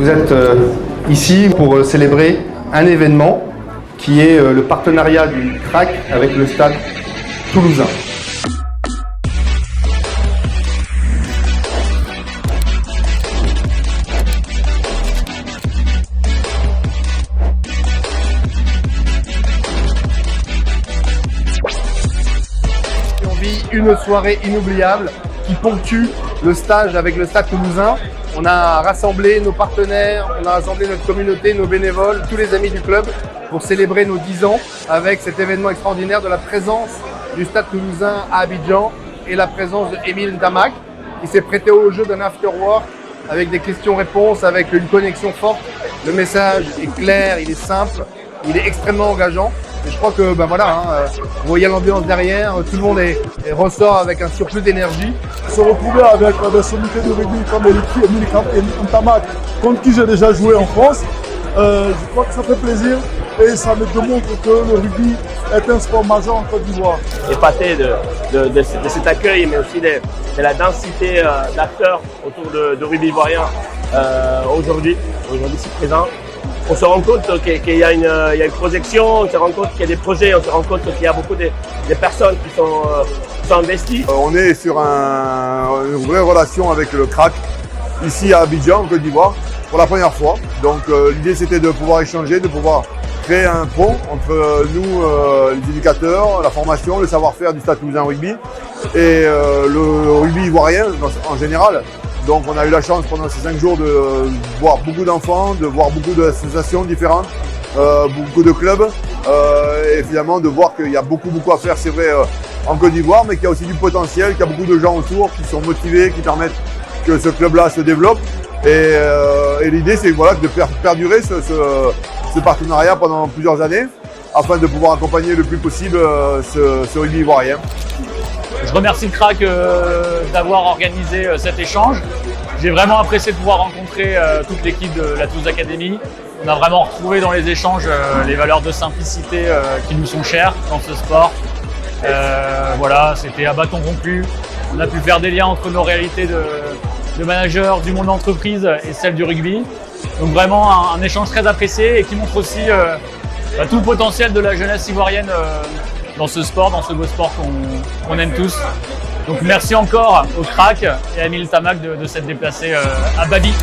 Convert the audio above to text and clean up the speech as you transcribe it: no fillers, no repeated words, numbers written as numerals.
Vous êtes ici pour célébrer un événement qui est le partenariat du CRAC avec le Stade Toulousain. On vit une soirée inoubliable qui ponctue le stage avec le Stade Toulousain. On a rassemblé nos partenaires, on a rassemblé notre communauté, nos bénévoles, tous les amis du club pour célébrer nos 10 ans avec cet événement extraordinaire de la présence du Stade Toulousain à Abidjan et la présence de Émile Ntamack qui s'est prêté au jeu d'un after-work avec des questions-réponses, avec une connexion forte. Le message est clair, il est simple, il est extrêmement engageant. Et je crois que vous voyez l'ambiance derrière, tout le monde ressort avec un surplus d'énergie. Se retrouver avec des sommités de rugby comme Émile Ntamack, contre qui j'ai déjà joué en France, je crois que ça fait plaisir et ça me démontre que le rugby est un sport majeur en Côte d'Ivoire. Épaté de cet accueil, mais aussi de la densité d'acteurs autour de rugby ivoirien aujourd'hui c'est présent. On se rend compte qu'il y a une projection, on se rend compte qu'il y a des projets, on se rend compte qu'il y a beaucoup de personnes qui sont investies. On est sur une vraie relation avec le CRAC, ici à Abidjan, en Côte d'Ivoire, pour la première fois. Donc l'idée c'était de pouvoir échanger, de pouvoir créer un pont entre nous, les éducateurs, la formation, le savoir-faire du Stade Toulousain Rugby et le rugby ivoirien en général. Donc on a eu la chance pendant ces 5 jours de voir beaucoup d'enfants, de voir beaucoup d'associations différentes, beaucoup de clubs et finalement de voir qu'il y a beaucoup à faire, c'est vrai, en Côte d'Ivoire, mais qu'il y a aussi du potentiel, qu'il y a beaucoup de gens autour qui sont motivés, qui permettent que ce club-là se développe. Et l'idée c'est voilà, de faire perdurer ce partenariat pendant plusieurs années afin de pouvoir accompagner le plus possible ce rugby ivoirien. Je remercie le CRAC d'avoir organisé cet échange. J'ai vraiment apprécié de pouvoir rencontrer toute l'équipe de la Toulouse Academy. On a vraiment retrouvé dans les échanges les valeurs de simplicité qui nous sont chères dans ce sport. Voilà, c'était à bâton rompu. On a pu faire des liens entre nos réalités de managers du monde d'entreprise et celles du rugby. Donc vraiment un échange très apprécié et qui montre aussi tout le potentiel de la jeunesse ivoirienne dans ce sport, dans ce beau sport qu'on aime tous. Donc merci encore au CRAC et à Émile Ntamack de s'être déplacé à Babi.